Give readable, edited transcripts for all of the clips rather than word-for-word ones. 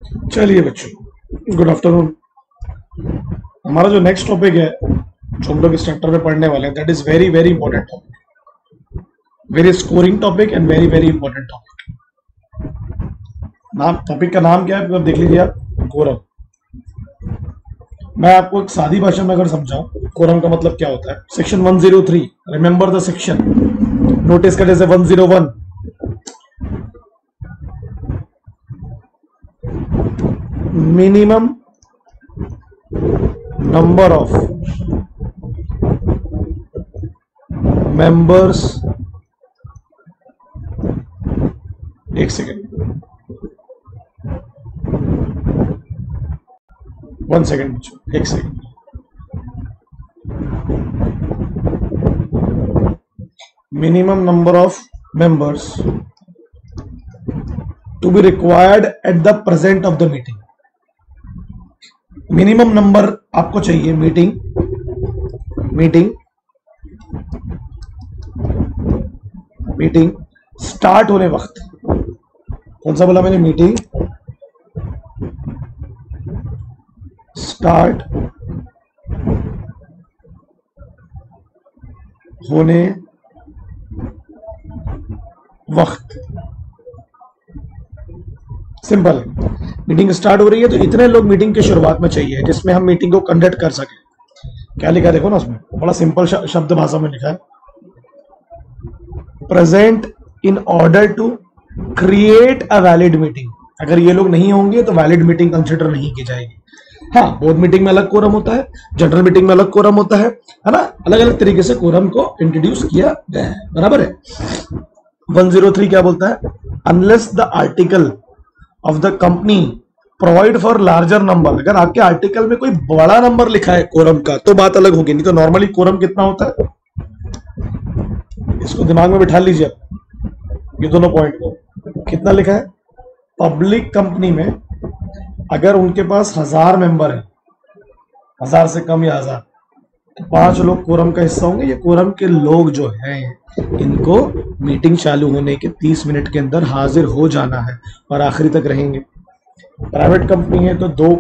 चलिए बच्चों, good afternoon. हमारा जो नेक्स्ट टॉपिक है जो हम लोग इस चैप्टर में पढ़ने वाले हैं, that is very very important topic, very scoring topic and very very important topic. नाम टॉपिक का नाम क्या है, देख लीजिए आप, कोरम। मैं आपको एक सादी भाषा में अगर समझाऊं कोरम का मतलब क्या होता है। Section 103, remember the section, notice का जैसे 101, मिनिमम नंबर ऑफ मेंबर्स, एक सेकेंड, 1 सेकेंड, एक second. Minimum number of members to be required at the present of the meeting. Minimum number आपको चाहिए मीटिंग स्टार्ट होने वक्त। कौन सा बोला मैंने? मीटिंग स्टार्ट होने वक्त। सिंपल है, मीटिंग स्टार्ट हो रही है तो इतने लोग मीटिंग की शुरुआत में चाहिए जिसमें हम मीटिंग को कंडक्ट कर सके। क्या लिखा है देखो ना, उसमें बड़ा सिंपल शब्द भाषा में लिखा है, present in order to create a valid meeting. अगर ये लोग नहीं होंगे तो वैलिड मीटिंग कंसिडर नहीं की जाएगी। हाँ, बोर्ड मीटिंग में अलग कोरम होता है, जनरल मीटिंग में अलग कोरम होता है ना, अलग अलग तरीके से कोरम को इंट्रोड्यूस किया गया है, बराबर है। 103 क्या बोलता है? Unless the article of the company provide for larger number. अगर आपके आर्टिकल में कोई बड़ा नंबर लिखा है कोरम का तो बात अलग होगी, नहीं तो नॉर्मली कोरम कितना होता है, इसको दिमाग में बिठा लीजिए ये दोनों पॉइंट को। कितना लिखा है? पब्लिक कंपनी में अगर उनके पास 1000 मेंबर है, 1000 से कम या 1000, तो 5 लोग कोरम का हिस्सा होंगे। ये कोरम के लोग जो हैं इनको मीटिंग चालू होने के 30 मिनट के अंदर हाजिर हो जाना है और आखिरी तक रहेंगे। प्राइवेट कंपनी है तो 2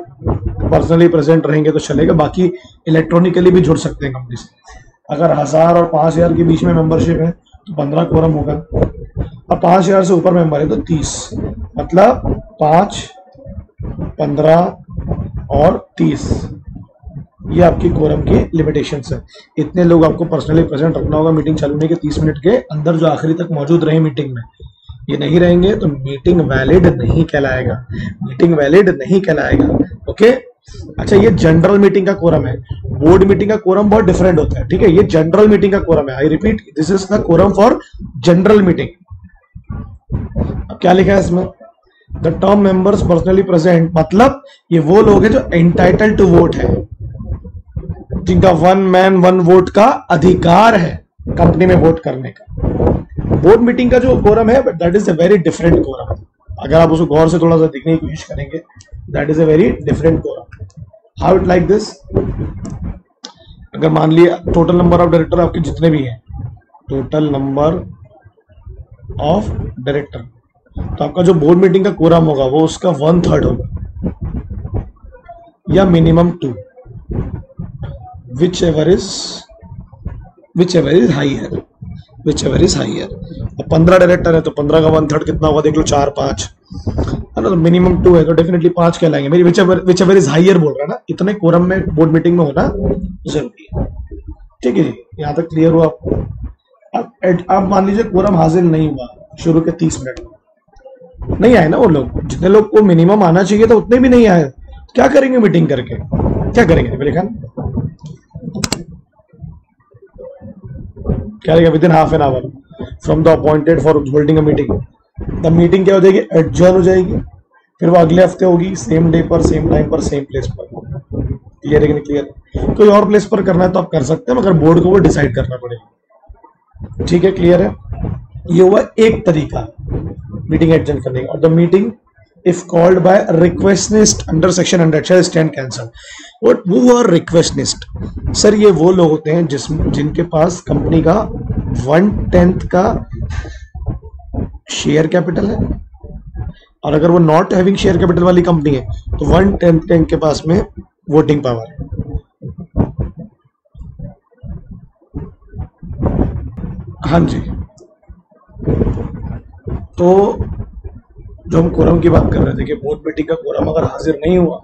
पर्सनली प्रेजेंट रहेंगे तो चलेगा, बाकी इलेक्ट्रॉनिकली भी जुड़ सकते हैं कंपनी से। अगर 1000 और 5000 के बीच में मेंबरशिप है तो 15 कोरम होगा, और 5000 से ऊपर मेंबर है तो 30, मतलब 5, 15 और 30, ये आपकी कोरम की लिमिटेशंस है। इतने लोग आपको पर्सनली प्रेजेंट रखना होगा मीटिंग चालू होने के 30 मिनट के अंदर, जो आखिरी तक मौजूद रहे मीटिंग में। ये नहीं रहेंगे तो मीटिंग वैलिड नहीं कहलाएगा, मीटिंग वैलिड नहीं कहलाएगा। ओके, अच्छा, ये जनरल मीटिंग का कोरम है। बोर्ड मीटिंग का कोरम बहुत डिफरेंट होता है, ठीक है। ये जनरल मीटिंग का कोरम है। I repeat, this is the quorum for general meeting. अब क्या लिखा है इसमें? The term members personally present, मतलब ये वो लोग हैं जो एंटाइटल टू वोट है, जिनका 1 मैन 1 वोट का अधिकार है कंपनी में वोट करने का। बोर्ड मीटिंग का जो कोरम है, that is a very different quorum. अगर आप उसको गौर से थोड़ा सा देखने की कोशिश करेंगे, that is a very different quorum. How it like this? अगर मान लिया टोटल नंबर ऑफ डायरेक्टर आपके जितने भी हैं, टोटल नंबर ऑफ डायरेक्टर, तो आपका जो बोर्ड मीटिंग का कोरम होगा वो उसका 1/3 होगा, या minimum 2, whichever is higher, whichever is higher। अब 15 डायरेक्टर है तो 15 का 1/3 कितना होगा, देख लो, 4, 5 है ना। तो मिनिमम 2 है तो डेफिनेटली 5 कहलाएंगे। मेरी whichever is higher बोल रहा है ना, इतने कोरम में बोर्ड मीटिंग में होना जरूरी है। ठीक है जी, यहाँ तक क्लियर हुआ आपको? अब मान लीजिए कोरम हाजिर नहीं हुआ शुरू के 30 मिनट में, नहीं आए ना वो लोग, जितने लोग को मिनिमम आना चाहिए तो उतने भी नहीं आए, क्या करेंगे मीटिंग करके? क्या करेंगे? लिखा क्या लिखा? With in half an hour from the appointed for holding a meeting. The meeting क्या हो जाएगी? एडजर्न हो जाएगी, फिर वो अगले हफ्ते होगी, सेम डे पर, सेम टाइम पर, सेम प्लेस पर। क्लियर है कि नहीं क्लियर? कोई और प्लेस पर करना है तो आप कर सकते हैं, मगर बोर्ड को वो डिसाइड करना पड़ेगा। ठीक है, क्लियर है? ये हुआ एक तरीका मीटिंग एडजर्न करने का। और the meeting if called by requestist under section 100 shall stand cancelled। What वो हुआ requestist? सर ये वो लोग होते हैं जिनके पास कंपनी का 1/10 का शेयर कैपिटल है और अगर वो नॉट हैविंग शेयर कैपिटल वाली कंपनी है तो 1/10 का इनके पास में वोटिंग पावर है। हाँ जी, तो जो हम कोरम की बात कर रहे थे कि बोर्ड मीटिंग का कोरम अगर हाजिर नहीं हुआ,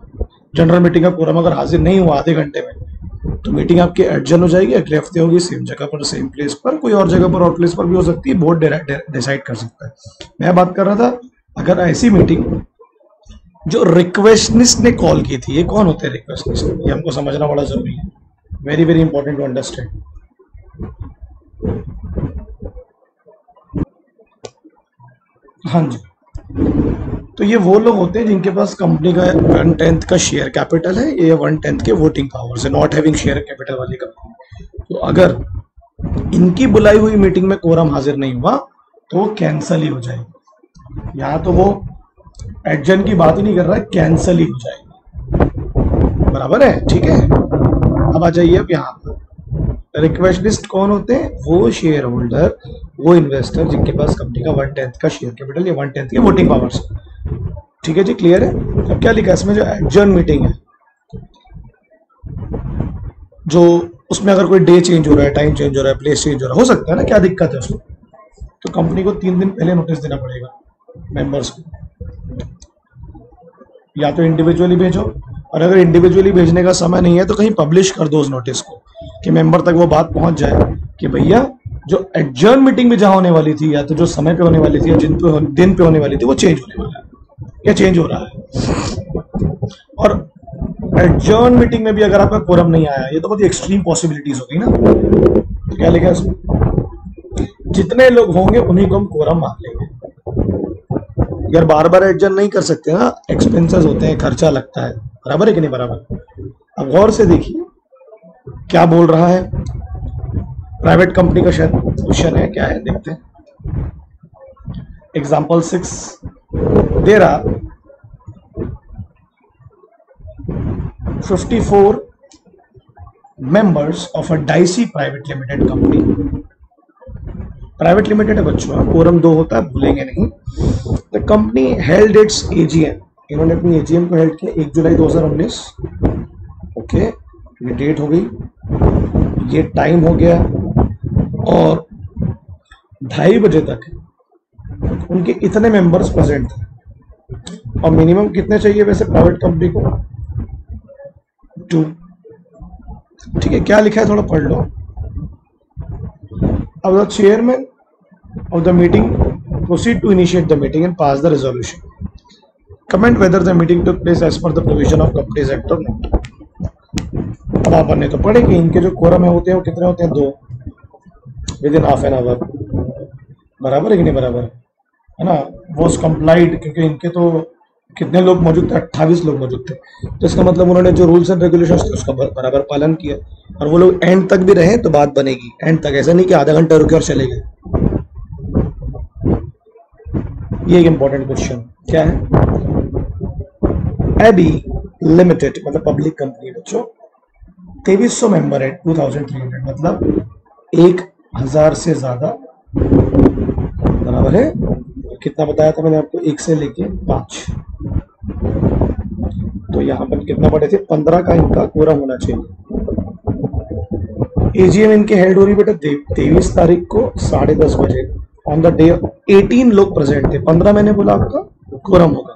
जनरल मीटिंग का कोरम अगर हाजिर नहीं हुआ आधे घंटे में, तो मीटिंग आपकी एडजर्न हो जाएगी, अगले हफ्ते होगी सेम जगह पर सेम प्लेस पर, कोई और जगह पर और प्लेस पर भी हो सकती है, बोर्ड डिसाइड कर सकता है। मैं बात कर रहा था अगर ऐसी मीटिंग जो रिक्वेस्टनिस्ट ने कॉल की थी, ये कौन होते हैं रिक्वेस्टनिस्ट, ये हमको समझना बड़ा जरूरी है, very very important to understand. हाँ जी, तो ये वो लोग होते हैं जिनके पास कंपनी का 1/10 का शेयर कैपिटल है, ये 1/10 के वोटिंग पावर से, नॉट हैविंग शेयर कैपिटल वाली कंपनी। तो अगर इनकी बुलाई हुई मीटिंग में कोरम हाजिर नहीं हुआ तो वो कैंसल ही हो जाएगी। यहाँ तो वो एडजन की बात ही नहीं कर रहा है, कैंसल ही हो जाएगी, बराबर है, ठीक है। अब आ जाइए अब यहाँ पर रिक्वेस्ट लिस्ट कौन होते हैं, वो शेयर होल्डर, वो इन्वेस्टर जिनके पास कंपनी का 1/10 का शेयर कैपिटल या 1/10 की वोटिंग पावर्स, ठीक है जी, क्लियर है। अब क्या लिखा है इसमें, जो एडजर्न मीटिंग है, जो उसमें अगर कोई डे चेंज हो रहा है, टाइम चेंज हो रहा है, प्लेस चेंज हो रहा है, हो सकता है ना, क्या दिक्कत है उसमें, तो कंपनी को 3 दिन पहले नोटिस देना पड़ेगा मेंबर्स को, या तो इंडिविजुअली भेजो, और अगर इंडिविजुअली भेजने का समय नहीं है तो कहीं पब्लिश कर दो उस नोटिस को, कि मेंबर तक वो बात पहुंच जाए कि भैया जो एडजर्न मीटिंग में जहां होने वाली थी, या तो जो समय पे होने वाली थी, या दिन पे होने वाली थी, वो चेंज होने वाला है या चेंज हो रहा है। और एडजर्न मीटिंग में भी अगर आपका कोरम नहीं आया, ये तो बहुत एक्सट्रीम पॉसिबिलिटीज होगी ना, तो क्या लिखा है इसमें, जितने लोग होंगे उन्हीं को हम कोरम मान लेंगे। यार बार बार एडजर्न नहीं कर सकते ना, एक्सपेंसेस होते हैं, खर्चा लगता है, बराबर है कि नहीं बराबर। अब गौर से देखिए क्या बोल रहा है, प्राइवेट कंपनी का शायद क्वेश्चन है, क्या है देखते हैं। Example 6, there are 54 members of a Dicey private limited company, private limited है बच्चों, कोरम 2 होता है, भूलेंगे नहीं। The company held its AGM, इन्होंने अपनी एजीएम को हेल्ड किया 1 जुलाई 2019, ओके, ये डेट हो गई, ये टाइम हो गया, और 2:30 बजे तक उनके इतने मेंबर्स प्रेजेंट थे, और मिनिमम कितने चाहिए वैसे प्राइवेट कंपनी को, 2, ठीक है। क्या लिखा है थोड़ा पढ़ लो। अब the chairman of the meeting proceed to initiate the meeting and pass the resolution. Comment whether the meeting took place as per the provision of Companies Act or not. अब अपन ने तो पढ़े कि इनके जो कोरम है होते हैं वो कितने होते हैं, 2 विदिन हाफ एन आवर, बराबर है कि नहीं बराबर है ना। वॉज कंप्लाइड, क्योंकि इनके तो कितने लोग मौजूद थे, 28 लोग मौजूद थे, तो इसका मतलब उन्होंने जो रूल्स एंड रेगुलेशंस थे उसका बराबर पालन किया, और वो लोग एंड तक भी रहे तो बात बनेगी, एंड तक, ऐसा नहीं कि आधा घंटा रुके और चले गए। ये एक इंपॉर्टेंट क्वेश्चन क्या है, एबी लिमिटेड मतलब पब्लिक कंपनी बच्चों, 2300 मेंबर है, 2300 मतलब 1000 से ज्यादा, बराबर है, कितना बताया था मैंने आपको, 1 से लेके 5, तो यहाँ पर कितना पढ़े थे, 15 का इनका कोरम होना चाहिए। एजीएम इनके हेल्ड हो रही बेटा 23 तारीख को 10:30 बजे, ऑन द डे 18 लोग प्रेजेंट थे, 15 मैंने बोला आपका कोरम होगा,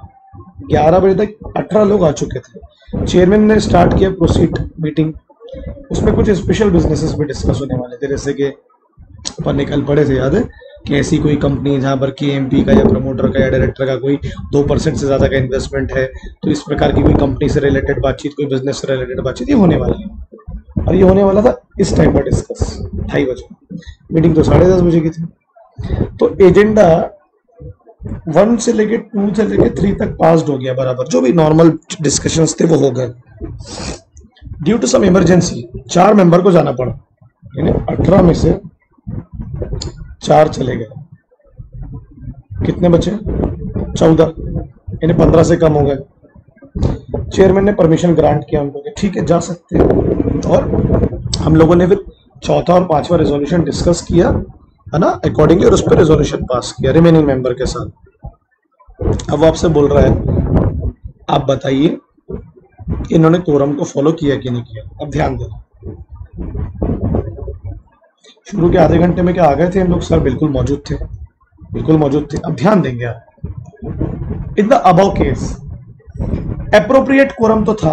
11 बजे तक 18 लोग आ चुके थे। चेयरमैन ने स्टार्ट किया प्रोसीड मीटिंग, उसमें कुछ स्पेशल बिजनेसेस भी डिस्कस होने वाले थे, जैसे कि अपन निकल पड़े थे, याद है कि ऐसी कोई कंपनी जहां पर KMP का या प्रमोटर का या डायरेक्टर का कोई 2% से ज्यादा का इन्वेस्टमेंट है, तो इस प्रकार की कोई कंपनी से रिलेटेड बातचीत, कोई बिजनेस से रिलेटेड बातचीत, ये होने वाली है। और ये होने वाला था इस टाइम पर डिस्कस 2:30 बजे, मीटिंग तो 10:30 बजे की थी। तो एजेंडा 1 से लेके 2 से लेके 3 तक पास्ड हो गया, बराबर, जो भी नॉर्मल डिस्कशंस थे वो हो गए। Due to some emergency 4 member को जाना पड़ा, यानी 18 में से 4 चले गए, कितने बचे, 14, यानी 15 से कम हो गए। चेयरमैन ने परमिशन ग्रांट किया उनको कि ठीक है जा सकते हैं, और हम लोगों ने फिर चौथा और 5वां रेजोल्यूशन डिस्कस किया है ना अकॉर्डिंगली, और उस पर रेजोल्यूशन पास किया रिमेनिंग मेंबर के साथ। अब वो आपसे बोल रहा है आप बताइए इन्होंने कोरम को फॉलो किया कि नहीं किया। अब ध्यान देना, शुरू के आधे घंटे में क्या आ गए थे हम लोग? सर बिल्कुल मौजूद थे, बिल्कुल मौजूद थे। अब ध्यान देंगे आप, in the above case appropriate quorum तो था,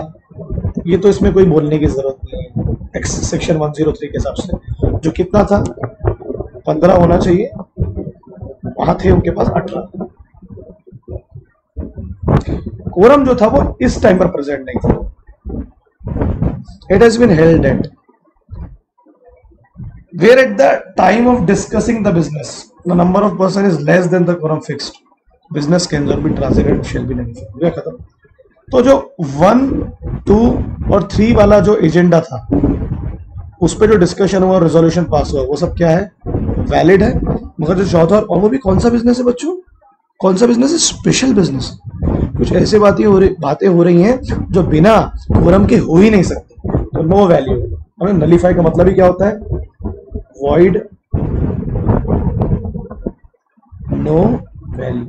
ये तो इसमें कोई बोलने की जरूरत नहीं है सेक्शन 103 के हिसाब से। जो कितना था 15 होना चाहिए, वहां थे उनके पास 18। कोरम जो था वो इस टाइम पर प्रेजेंट नहीं था। It has been held at where at the time of discussing the business the number of person is less than the quorum fixed, business can be transited shall be nullified। खत्म। तो जो 1, 2 और 3 वाला जो agenda था उस पे जो डिस्कशन हुआ, रेजोल्यूशन पास हुआ, वो सब क्या है? वैलिड है। मगर जो चौथा, और वो भी कौन सा बिजनेस है बच्चों? कौन सा बिजनेस है? Special business. कुछ ऐसे बातें हो रही हैं जो बिना कोरम के हो ही नहीं सकती, तो नो वैल्यू। नलीफाई का मतलब ही क्या होता है? Void, no value.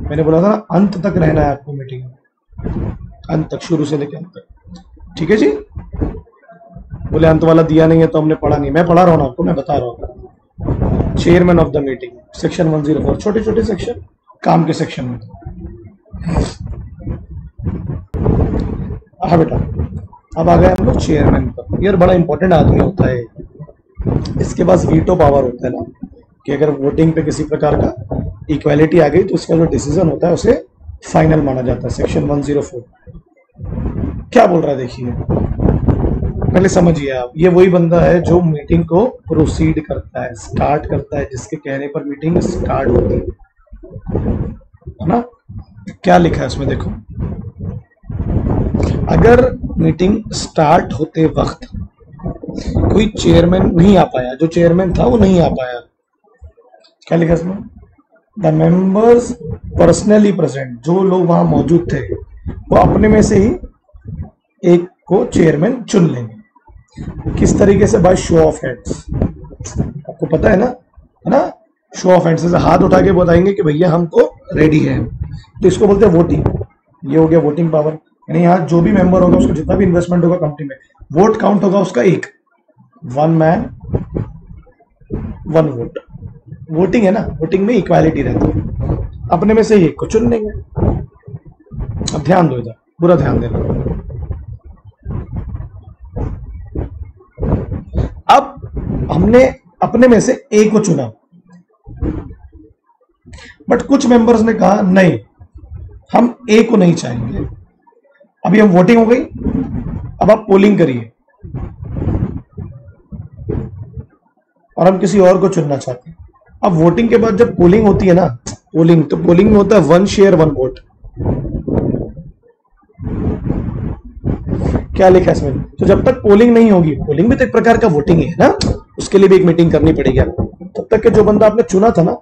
मैंने बोला था अंत तक रहना है आपको मीटिंग में, अंत तक, शुरू से लेकर अंत तक। ठीक है जी? बोले अंत वाला दिया नहीं है तो हमने पढ़ा नहीं। मैं पढ़ा रहा हूं आपको, मैं बता रहा हूं। Chairman of the meeting, section 104, छोटे छोटे सेक्शन, काम के सेक्शन में। हाँ बेटा, अब आ गए हम लोग चेयरमैन पर। यार बड़ा इंपॉर्टेंट आदमी होता है, इसके पास वीटो पावर होता है ना, कि अगर वोटिंग पे किसी प्रकार का इक्वालिटी आ गई तो उसका जो डिसीजन होता है उसे फाइनल माना जाता है। सेक्शन 104 क्या बोल रहा है देखिए, पहले समझिए आप। ये वही बंदा है जो मीटिंग को प्रोसीड करता है, स्टार्ट करता है, जिसके कहने पर मीटिंग स्टार्ट होती है ना। क्या लिखा है उसमें देखो, अगर मीटिंग स्टार्ट होते वक्त कोई चेयरमैन नहीं आ पाया, जो चेयरमैन था वो नहीं आ पाया, क्या लिखा इसमें? द मेंबर्स पर्सनली प्रेजेंट, जो लोग वहां मौजूद थे वो अपने में से ही एक को चेयरमैन चुन लेंगे। किस तरीके से? By show of hands. आपको पता है ना? शो ऑफ हैंड्स से हाथ उठा के बताएंगे कि भैया हमको रेडी है, तो इसको बोलते हैं वोटिंग। ये हो गया वोटिंग पावर। यानी यहाँ जो भी मेंबर होगा, उसका जितना भी इन्वेस्टमेंट होगा कंपनी में, वोट काउंट होगा उसका एक। 1 मैन 1 वोट, वोटिंग है ना, वोटिंग में इक्वालिटी रहती है, अपने में से ही एक को चुन लेंगे। अब ध्यान दो इधर, पूरा ध्यान देना। अब हमने अपने में से एक को चुना, बट कुछ मेंबर्स ने कहा नहीं, हम ए को नहीं चाहेंगे। अभी हम वोटिंग हो गई, अब आप पोलिंग करिए, और हम किसी और को चुनना चाहते हैं। अब वोटिंग के बाद जब पोलिंग होती है ना, पोलिंग में होता है 1 शेयर 1 वोट। क्या लिखा है इसमें? तो जब तक पोलिंग नहीं होगी, पोलिंग भी तो एक प्रकार का वोटिंग है ना, उसके लिए भी एक मीटिंग करनी पड़ेगी आपको। तब तक के जो बंदा आपने चुना था ना,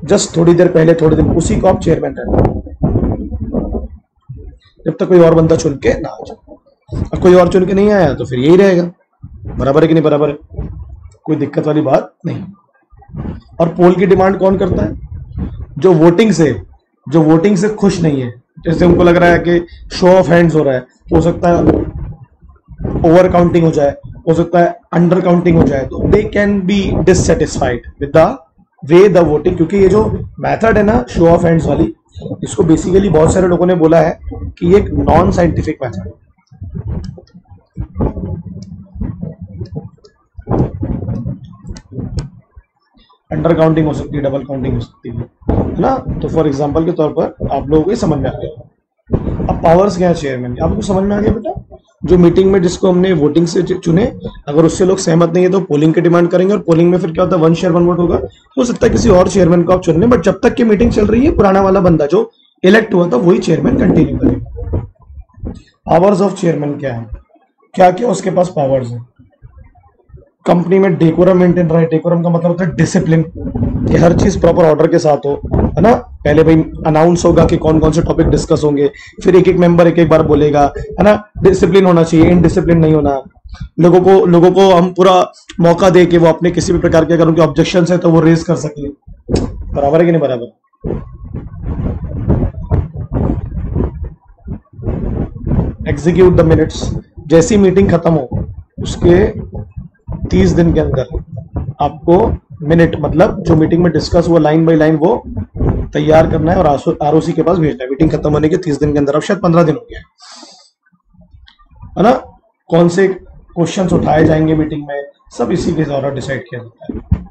जस्ट थोड़ी देर पहले, थोड़ी देर, उसी को आप चेयरमैन रहना, जब तक कोई और बंदा चुन के ना आ जाए। अब कोई और चुन के नहीं आया तो फिर यही रहेगा। बराबर है कि नहीं? बराबर है, कोई दिक्कत वाली बात नहीं। और पोल की डिमांड कौन करता है? जो वोटिंग से खुश नहीं है। जैसे उनको लग रहा है कि शो ऑफ हैंड्स हो रहा है, हो सकता है ओवर काउंटिंग हो जाए, हो सकता है अंडर काउंटिंग हो जाए, तो they can be dissatisfied with the way the voting. क्योंकि ये जो मेथड है ना शो ऑफ हैंड्स वाली, इसको बेसिकली बहुत सारे लोगों ने बोला है कि ये एक नॉन साइंटिफिक मेथड है। अंडर काउंटिंग हो सकती है, डबल काउंटिंग हो सकती है ना। तो फॉर एग्जांपल के तौर पर आप लोगों को समझ में आ गया। अब पावर्स क्या है चेयरमैन, आपको समझ में आ गया बेटा? जो मीटिंग में जिसको हमने वोटिंग से चुने, अगर उससे लोग सहमत नहीं है तो पोलिंग की डिमांड करेंगे, और पोलिंग में फिर क्या होता है? 1 शेयर 1 वोट होगा। हो सकता है किसी और चेयरमैन को आप चुन लें, बट जब तक की मीटिंग चल रही है, पुराना वाला बंदा जो इलेक्ट हुआ था वही चेयरमैन कंटिन्यू करेगा। पावर्स ऑफ चेयरमैन क्या है? क्या क्या उसके पास पावर्स है? कंपनी में डेकोरम मेंटेन रहे। डेकोरम का मतलब होता है डिसिप्लिन, कि हर चीज प्रॉपर ऑर्डर के साथ हो, है ना। पहले भाई अनाउंस होगा कि कौन कौन से टॉपिक डिस्कस होंगे, फिर एक एक मेंबर एक एक बार बोलेगा, है ना। डिसिप्लिन होना चाहिए, इनडिसिप्लिन नहीं होना। लोगों को हम पूरा मौका दे कि वो अपने किसी भी प्रकार के अगर उनके ऑब्जेक्शन है तो वो रेज कर सके। बराबर है कि नहीं? बराबर। एग्जीक्यूट द मिनट्स, जैसी मीटिंग खत्म हो उसके 30 दिन के अंदर आपको मिनट मतलब जो मीटिंग में डिस्कस हुआ लाइन बाय लाइन वो तैयार करना है और आरओसी के पास भेजना है मीटिंग खत्म होने के 30 दिन के अंदर। अब शायद 15 दिन हो गया है ना। कौन से क्वेश्चंस उठाए जाएंगे मीटिंग में, सब इसी के द्वारा डिसाइड किया जाता है।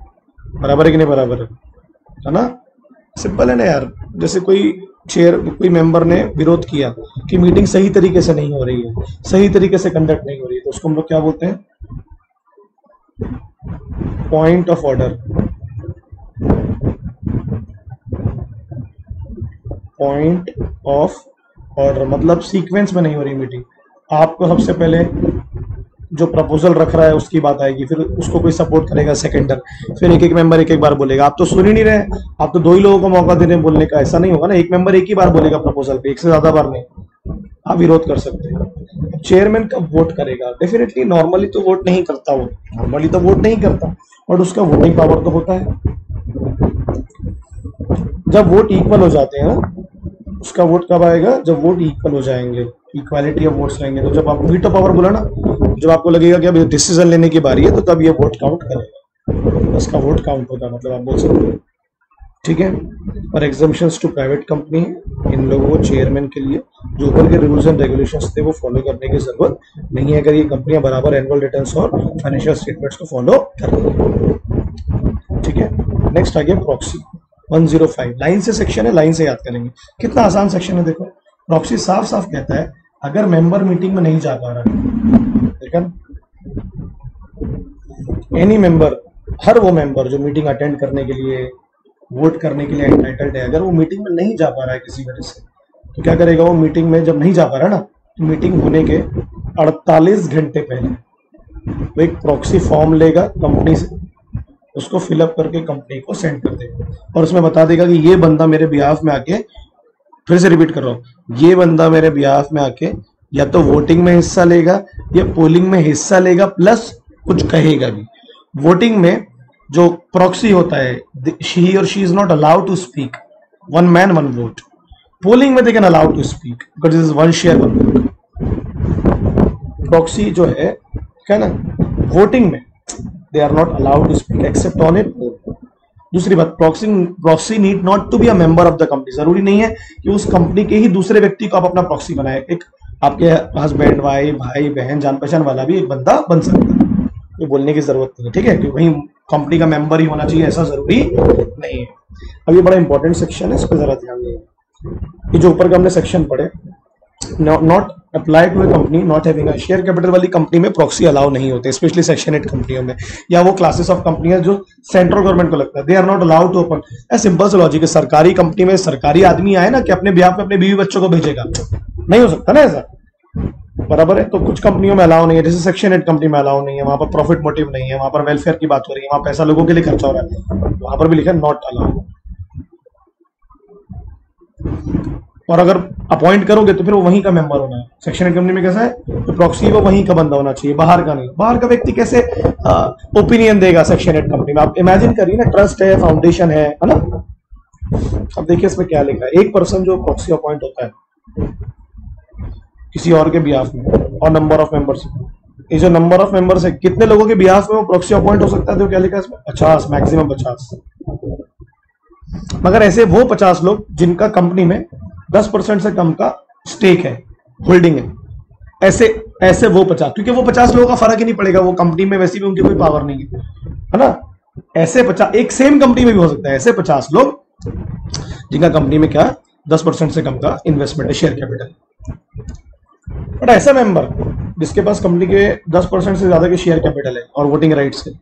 बराबर है कि नहीं बराबर है ना। सिंपल है ना यार। जैसे कोई मेंबर ने विरोध किया कि मीटिंग सही तरीके से नहीं हो रही है, सही तरीके से कंडक्ट नहीं हो रही है, तो उसको हम लोग क्या बोलते हैं, point of order. Point of order मतलब सीक्वेंस में नहीं हो रही मीटिंग। आपको सबसे पहले जो प्रपोजल रख रहा है उसकी बात आएगी, फिर उसको कोई सपोर्ट करेगा सेकेंडर, फिर एक एक मेंबर एक एक बार बोलेगा। आप तो सुन ही नहीं रहे, आप तो 2 ही लोगों को मौका दे रहे हैं बोलने का। ऐसा नहीं होगा ना, एक मेंबर एक ही बार बोलेगा प्रपोजल पे, एक से ज्यादा बार नहीं। आप विरोध कर सकते हैं। चेयरमैन कब वोट करेगा, डेफिनेटली नॉर्मली तो वोट नहीं करता, वो नॉर्मली तो वोट नहीं करता, बट उसका वोटिंग पावर तो होता है। जब वोट इक्वल हो जाते हैं, उसका वोट कब आएगा, जब वोट इक्वल हो जाएंगे, इक्वालिटी ऑफ वोट्स रहेंगे। तो जब आप वीटो पावर बोला ना, जब आपको लगेगा कि अभी डिसीजन लेने की बारी है, तो तब ये वोट काउंट करेगा, उसका वोट काउंट होगा, मतलब आप बोल सकते हैं। ठीक है। और एग्जम्पशंस टू प्राइवेट कंपनी, इन लोगों को चेयरमैन के लिए जो ऊपर के रूल्स एंड रेगुलेशंस थे वो फॉलो करने की जरूरत नहीं है, अगर ये कंपनियां बराबर एनुअल रिटर्न्स और फाइनेंशियल स्टेटमेंट्स को फॉलो कर रही है। ठीक है। नेक्स्ट आ गया प्रॉक्सी 105। लाइन से सेक्शन है, लाइन से याद करेंगे। कितना आसान सेक्शन है देखो। प्रॉक्सी साफ साफ कहता है अगर मेंबर मीटिंग में नहीं जा पा रहा है, ठीक है, एनी मेंबर, हर वो मेंबर जो मीटिंग अटेंड करने के लिए, वोट करने के लिए एंटाइटल्ड है, अगर वो मीटिंग में नहीं जा पा रहा है किसी वजह से, तो क्या करेगा वो मीटिंग में जब नहीं जा पा रहा है ना, तो मीटिंग होने के 48 घंटे पहले वो एक प्रॉक्सी फॉर्म लेगा कंपनी से, उसको फिलअप करके कंपनी को सेंड कर देगा और उसमें बता देगा कि ये बंदा मेरे बिहाफ में आके, फिर से रिपीट कर रहा हूं, ये बंदा मेरे बिहाफ में आके या तो वोटिंग में हिस्सा लेगा या पोलिंग में हिस्सा लेगा, प्लस कुछ कहेगा भी। वोटिंग में जो प्रॉक्सी होता है, ही और she is not allowed to speak, 1 man 1 vote। Polling में they can allowed to speak because this is 1 share 1 vote। Proxy जो है क्या ना, वोटिंग में they are not allowed to speak except on a poll. दूसरी बात, proxy need not to be a member of the company. जरूरी नहीं है कि उस कंपनी के ही दूसरे व्यक्ति को आप अपना प्रॉक्सी बनाए। एक आपके हस्बैंड, वाइफ, भाई, बहन, जान पहचान वाला भी एक बंदा बन सकता है, ये बोलने की जरूरत नहीं है। ठीक है, कि वही कंपनी का मेंबर ही होना चाहिए ऐसा जरूरी नहीं है। अब ये बड़ा इंपॉर्टेंट सेक्शन है, इस पर जरा ध्यान दें। ये जो ऊपर का हमने सेक्शन पढ़े, not apply to a company not having a share capital वाली कंपनी में प्रॉक्सी अलाउ नहीं होते, स्पेशली सेक्शन 8 कंपनियों में, या वो क्लासेस ऑफ कंपनियां जो सेंट्रल गवर्नमेंट को लगता है, they are not allowed to open. Simple सा लॉजिक है, सरकारी कंपनी में सरकारी आदमी आए ना कि अपने ब्याह पे अपने बीवी बच्चों को भेजेगा, नहीं हो सकता ना ऐसा, बराबर है। तो कुछ कंपनियों में अलाउ नहीं है, जैसे सेक्शन 8 कंपनी में अलाउ नहीं है, वहां पर प्रॉफिट मोटिव नहीं है, वहां पर वेलफेयर की बात हो रही है, वहां पैसा लोगों के लिए खर्चा हो रहा है, वहां पर भी लिखा है नॉट अलाउड। और अगर अपॉइंट करोगे तो फिर वो वहीं का मेंबर होना है। सेक्शन 8 कंपनी में कैसा है, तो प्रॉक्सी वो वहीं का बंदा होना चाहिए, बाहर का नहीं। बाहर का व्यक्ति कैसे ओपिनियन देगा सेक्शन 8 कंपनी में, आप इमेजिन करिए ना, ट्रस्ट है, फाउंडेशन है ना। अब देखिए इसमें क्या लिखा है, एक पर्सन जो प्रॉक्सी अपॉइंट होता है किसी और के बिहाफ में, और नंबर ऑफ मेंबर्स, ये जो नंबर ऑफ मेंबर्स है, कितने लोगों के बिहाफ में वो प्रॉक्सी अपॉइंट हो सकता है, तो क्या लिखा है इसमें 50, मैक्सिमम 50। मगर ऐसे वो 50 लोग जिनका कंपनी में 10% से कम का स्टेक है, होल्डिंग है, ऐसे वो 50, क्योंकि वो 50 लोगों का फर्क ही नहीं पड़ेगा, वो कंपनी में वैसे भी उनकी कोई पावर नहीं है ना। ऐसे 50 एक सेम कंपनी में भी हो सकता है, ऐसे 50 लोग जिनका कंपनी में क्या 10% से कम का इन्वेस्टमेंट है, शेयर कैपिटल। बट ऐसा मेंबर जिसके पास कंपनी के 10% से ज्यादा के शेयर कैपिटल है और वोटिंग राइट्स है,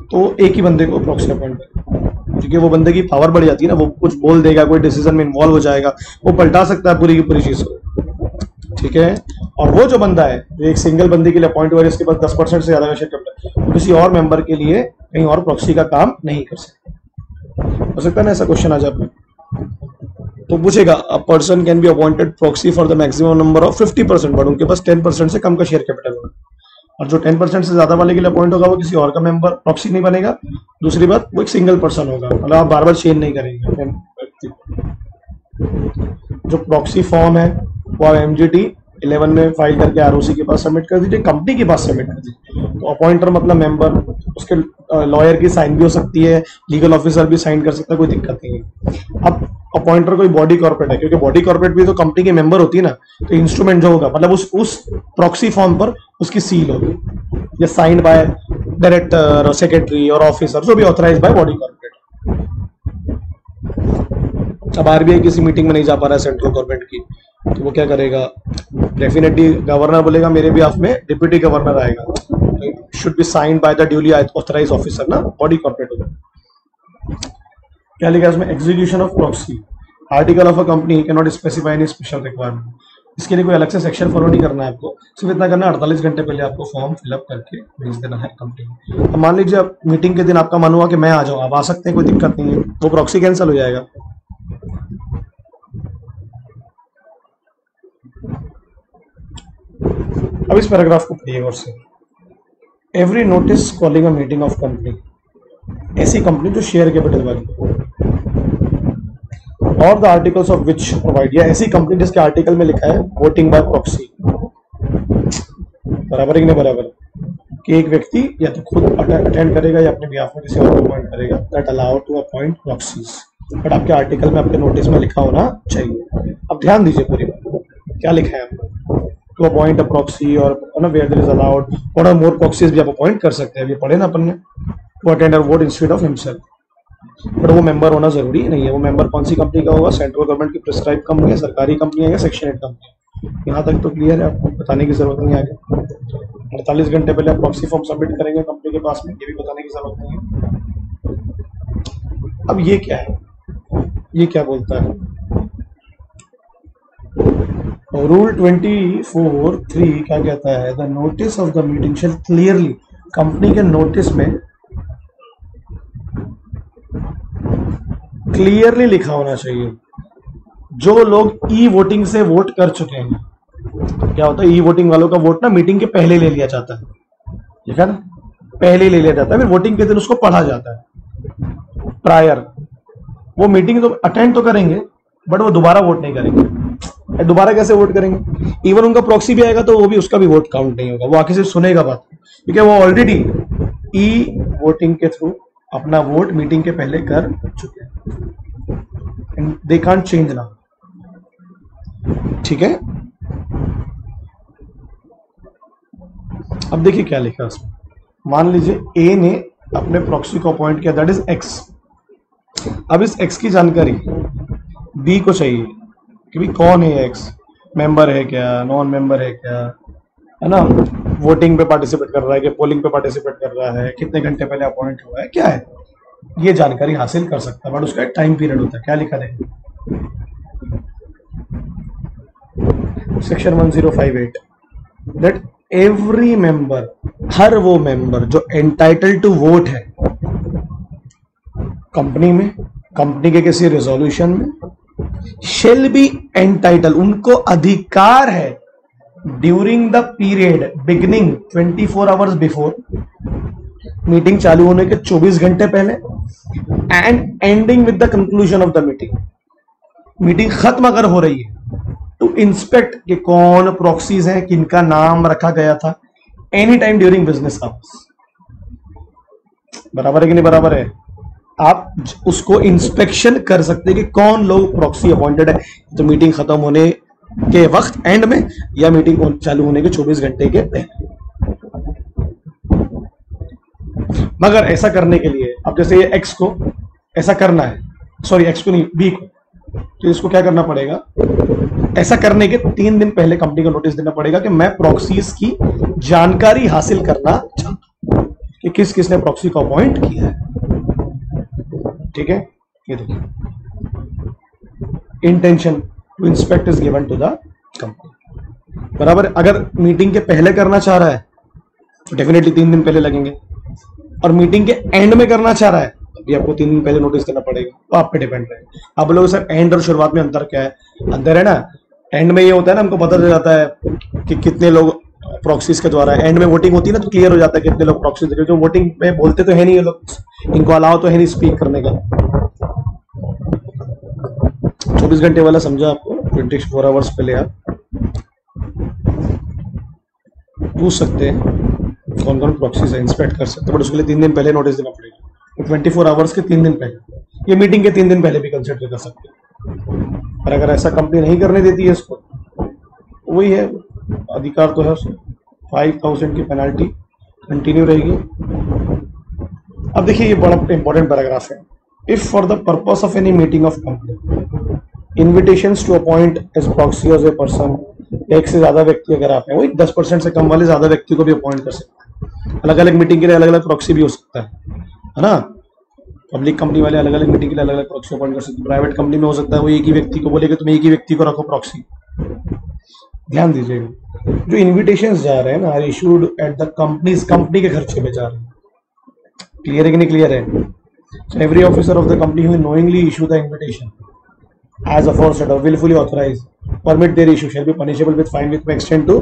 तो एक ही बंदे को प्रॉक्सी अपॉइंट करेगा, क्योंकि वो बंदे की पावर बढ़ जाती है ना, वो कुछ बोल देगा, कोई डिसीजन में इन्वॉल्व हो जाएगा, वो पलटा सकता है पूरी की पूरी चीज को। ठीक है। और वो जो बंदा है जो एक सिंगल बंदे के लिए अपॉइंट हुआ है, इसके पास 10% से ज्यादा का शेयर कैपिटल, वो किसी और मेंबर के लिए कहीं और प्रॉक्सी का काम नहीं कर सकता। हो सकता है ना ऐसा क्वेश्चन आ जाए, तो पूछेगा a person can be appointed proxy for the maximum number of 50%, but उनके पास 10% से कम का शेयर कैपिटल होगा, और जो 10% से ज्यादा वाले के लिए अपॉइंट होगा वो किसी और का मेंबर प्रॉक्सी नहीं बनेगा। दूसरी बात, वो एक सिंगल पर्सन होगा, मतलब आप बार बार चेंज नहीं करेंगे। जो प्रॉक्सी फॉर्म है वो आप MGT 11 में फाइल करके आरओसी के पास सबमिट कर दीजिए, कंपनी के पास सबमिट कर दीजिए। तो अपॉइंटर मतलब मेंबर, उसके लॉयर की साइन भी हो सकती है, लीगल ऑफिसर भी साइन कर सकता है, कोई दिक्कत नहीं है। अब अपॉइंटर कोई बॉडी कॉर्पोरेट है, क्योंकि बॉडी कॉर्पोरेट भी तो कंपनी के मेंबर होती है ना, तो इंस्ट्रूमेंट जो होगा मतलब उस प्रॉक्सी फॉर्म पर उसकी सील होगी, या साइंड बाय डायरेक्टर, सेक्रेटरी और ऑफिसर जो भी ऑथराइज बाय बॉडी कॉर्पोरेट। अब आरबीआई किसी मीटिंग में नहीं जा पा रहा है सेंट्रल गवर्नमेंट की, तो वो क्या करेगा, डेफिनेटली गवर्नर बोलेगा मेरे भी में डिप्यूटी गवर्नर आएगा, should be signed by the duly authorise officer ना, बॉडी कॉर्पोरेट होगा। क्या लिखा है उसमें, execution of proxy article of a company can not specify any special requirement. इसके लिए कोई अलग से सेक्शन फॉलो नहीं करना है आपको, सिर्फ इतना करना है 48 घंटे पहले आपको फॉर्म फिलअप करके भेज देना है कंपनी में। अब मान लीजिए अब मीटिंग के दिन आपका मन हुआ कि मैं आ जाऊँ, आप आ सकते हैं, कोई दिक्कत नहीं है, वो प्रॉक्सी कैंसिल हो जाएगा। अब इस पैराग्राफ को पढ़िए गौर से। Every notice calling a meeting of company, ऐसी कंपनी जो शेयर कैपिटल वाली, और the articles of which provide, या ऐसी कंपनी जिसके आर्टिकल में लिखा है वोटिंग बाय प्रॉक्सी, बराबर है कि नहीं बराबर, कि एक व्यक्ति या तो खुद अटेंड करेगा या अपने बिहाफ में किसी और को अपॉइंट करेगा, that allow to appoint proxies, but आपके आर्टिकल में आपके नोटिस में लिखा होना चाहिए। अब ध्यान दीजिए पूरी बात, क्या लिखा है आपको, to appoint a proxy, or where there is allowed one or more proxies भी आप अपॉइंट कर सकते हैं, ये पढ़े ना अपन ने, to attend a vote instead of himself, but वो मेंबर होना जरूरी नहीं है। वो मेंबर कौन सी कंपनी का होगा, सेंट्रल गवर्नमेंट की प्रिस्क्राइब कंपनी है, सरकारी कंपनी है, या सेक्शन 8 कंपनी है, यहाँ तक तो क्लियर है, आपको बताने की जरूरत नहीं आगे। 48 घंटे पहले आप प्रॉक्सी फॉर्म सबमिट करेंगे कंपनी के पास में, ये भी बताने की जरूरत नहीं है। अब ये क्या है, ये क्या बोलता है, रूल 24(3) क्या कहता है, the notice of the meeting shall clearly, company के नोटिस में क्लियरली लिखा होना चाहिए, जो लोग ई वोटिंग से वोट कर चुके हैं, क्या होता है ई वोटिंग वालों का वोट ना मीटिंग के पहले ले लिया जाता है, ठीक है ना, पहले ले लिया जाता है, फिर वोटिंग के दिन उसको पढ़ा जाता है प्रायर। वो मीटिंग तो अटेंड तो करेंगे, बट वो दोबारा वोट नहीं करेंगे। दोबारा कैसे वोट करेंगे, इवन उनका प्रॉक्सी भी आएगा तो वो भी, उसका भी वोट काउंट नहीं होगा, वो आके सिर्फ सुनेगा बात, क्योंकि वो ऑलरेडी ई वोटिंग के थ्रू अपना वोट मीटिंग के पहले कर चुके हैं, दे कांट चेंज नाउ, ठीक है। अब देखिए क्या लिखा है उसमें, मान लीजिए ए ने अपने प्रॉक्सी को अपॉइंट किया, दैट इज एक्स। अब इस एक्स की जानकारी बी को चाहिए कि भाई कौन है एक्स, मेंबर है क्या, नॉन मेंबर है क्या, है ना, वोटिंग पे पार्टिसिपेट कर रहा है कि पोलिंग पे पार्टिसिपेट कर रहा है, कितने घंटे पहले अपॉइंट हुआ है, क्या है, ये जानकारी हासिल कर सकता है, बट उसका एक टाइम पीरियड होता है। क्या लिखा है सेक्शन 1058, दैट एवरी मेंबर, हर वो मेंबर जो एंटाइटल्ड टू वोट है कंपनी में, कंपनी के किसी रेजोल्यूशन में, शेल बी एंटाइटल, उनको अधिकार है, during the period beginning 24 hours before, meeting चालू होने के 24 घंटे पहले, and ending with the conclusion of the meeting, meeting खत्म अगर हो रही है, टू इंस्पेक्ट कि कौन प्रॉक्सीज हैं, किनका नाम रखा गया था, any time during business hours. बराबर है कि नहीं बराबर है, आप उसको इंस्पेक्शन कर सकते हैं कि कौन लोग प्रॉक्सी अपॉइंटेड है, तो मीटिंग खत्म होने के वक्त एंड में, या मीटिंग चालू होने के 24 घंटे के पहले। मगर ऐसा करने के लिए, अब जैसे ये एक्स को ऐसा करना है, सॉरी एक्स को नहीं बी को, तो इसको क्या करना पड़ेगा, ऐसा करने के 3 दिन पहले कंपनी को नोटिस देना पड़ेगा कि मैं प्रॉक्सीज की जानकारी हासिल करना चाहता हूं कि किस किसने प्रॉक्सी को अपॉइंट किया है, ठीक है। ये देखिए, intention to inspect is given to the company, बराबर। अगर मीटिंग के पहले करना चाह रहा है तो डेफिनेटली 3 दिन पहले लगेंगे, और मीटिंग के एंड में करना चाह रहा है भी आपको 3 दिन पहले नोटिस देना पड़ेगा, तो आप पे डिपेंड है। आप लोग सर एंड और शुरुआत में अंतर क्या है, अंतर है ना, एंड में ये होता है ना, हमको पता चल जाता है कि कितने लोग प्रॉक्सीज के द्वारा, एंड में वोटिंग होती है ना, तो क्लियर हो जाता है कितने लोग प्रॉक्सीज, क्योंकि वोटिंग में बोलते तो है नहीं ये लोग, इनको अलाउ तो है नहीं स्पीक करने का। 24 घंटे वाला समझा आपको, 24 आवर्स पहले आप पूछ सकते हैं कौन कौन प्रॉक्सीज है, इंस्पेक्ट कर सकते हैं, बट उसके लिए 3 दिन पहले नोटिस देना पड़ेगा। तो 24 आवर्स के 3 दिन पहले, ये मीटिंग के 3 दिन पहले भी कंसिडर कर सकते हैं। और अगर ऐसा कंपनी नहीं करने देती है इसको, वही है, अधिकार तो है उसमें, 5000 की पेनल्टी कंटिन्यू रहेगी। अब देखिए ये बड़ा इंपॉर्टेंट पैराग्राफ है। If for the purpose of any meeting of company invitations to appoint as proxy as a person, एक से ज्यादा व्यक्ति अगर आप हैं, वही 10% से कम वाले ज्यादा व्यक्ति को भी अपॉइंट कर सकते हैं। अलग अलग मीटिंग के लिए अलग अलग प्रॉक्सी भी हो सकता है ना। पब्लिक कंपनी वाले अलग अलग मीटिंग के लिए अलग अलग प्रॉक्सी अपॉइंट कर सकते हैं। प्राइवेट कंपनी में हो सकता है वो एक ही व्यक्ति को बोलेगा तुम एक ही व्यक्ति को रखो प्रॉक्सी। ध्यान दीजिएगा, जो इन्विटेशंस जा रहे हैं ना, इशूड एट द कंपनी के खर्चे में जा रहे हैं। क्लियर है कि नहीं क्लियर है? So every officer of the company who knowingly issue the invitation as aforesaid or willfully authorized permit their issue shall be punishable with fine which may extend to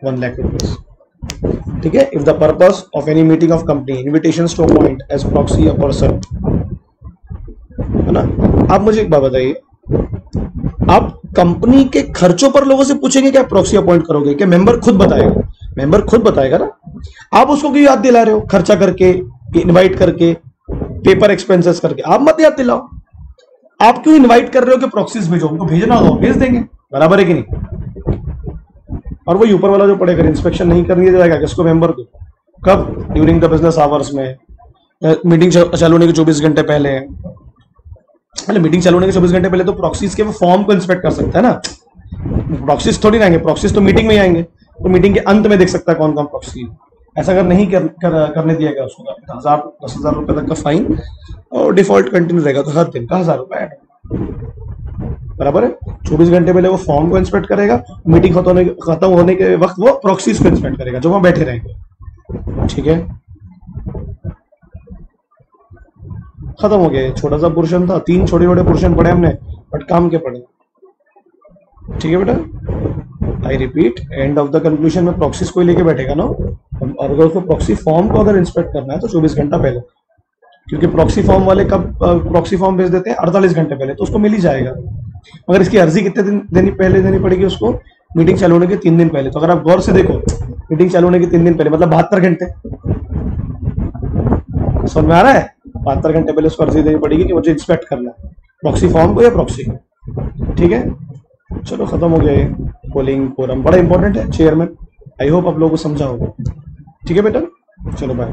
1 lakh rupees. ठीक है? If the purpose of any meeting of company invitations to appoint as proxy a person, है ना? आप मुझे एक बात बताइए, आप कंपनी के खर्चों पर लोगों से पूछेंगे क्या प्रॉक्सी अपॉइंट करोगे? क्या मेंबर खुद बताएगा? मेंबर खुद बताएगा ना। आप उसको क्यों याद दिला रहे हो? खर्चा करके, इनवाइट करके, पेपर एक्सपेंसेस करके, आप मत याद दिलाओ। आप क्यों इनवाइट कर रहे हो कि प्रॉक्सीज भेजो? उनको भेजना हो भेज देंगे, बराबर है कि नहीं? और वो ऊपर वाला जो पड़ेगा, इंस्पेक्शन नहीं करनी जाएगा किसको? मेंबर को। कब? ड्यूरिंग द बिजनेस आवर्स में, मीटिंग चालू होने के 24 घंटे पहले। अरे मीटिंग चालू होने के 24 घंटे पहले तो प्रॉक्सीज के वो फॉर्म को इंस्पेक्ट कर सकता है ना। प्रॉक्सीज थोड़ी ना आएंगे, प्रॉक्सीज तो मीटिंग में ही आएंगे, तो मीटिंग के अंत में देख सकता है कौन कौन प्रॉक्सी है। ऐसा अगर नहीं करने दिया गया उसको 10,000 रुपए तक का फाइन और डिफॉल्ट कंटिन्यू रहेगा, तो हर दिन का 1000 रुपए ऐड, बराबर है। 24 घंटे पहले वो फॉर्म को इंस्पेक्ट करेगा, मीटिंग खत्म होने के वक्त वो प्रॉक्सीज को इंस्पेक्ट करेगा जो वहां बैठे रहेंगे। ठीक है, खत्म हो गया। छोटा सा पोर्शन था, 3 छोटे छोटे पोर्शन पढ़े हमने, बट काम के पढ़े। ठीक है बेटा, I repeat, end of the conclusion में प्रॉक्सीज कोई लेके बैठेगा ना, और अगर उसको प्रॉक्सी फॉर्म को अगर इंस्पेक्ट करना है तो 24 घंटा पहले, क्योंकि प्रॉक्सी फॉर्म वाले कब प्रॉक्सी फॉर्म भेज देते हैं? 48 घंटे पहले, तो उसको मिल ही जाएगा। मगर इसकी अर्जी कितने दिन पहले देनी पड़ेगी उसको? मीटिंग चालू होने के 3 दिन पहले। तो अगर आप गौर से देखो, मीटिंग चालू होने के 3 दिन पहले मतलब 72 घंटे, समझ में आ रहा है? 72 घंटे पहले उसको अर्जी देनी पड़ेगी कि मुझे इंस्पेक्ट करना है प्रॉक्सी फॉर्म को या प्रॉक्सी। ठीक है, चलो खत्म हो गया। पोलिंग कोरम बड़ा इंपॉर्टेंट है, चेयरमैन। आई होप आप लोगों को समझा होगा। ठीक है बेटा, चलो बाय।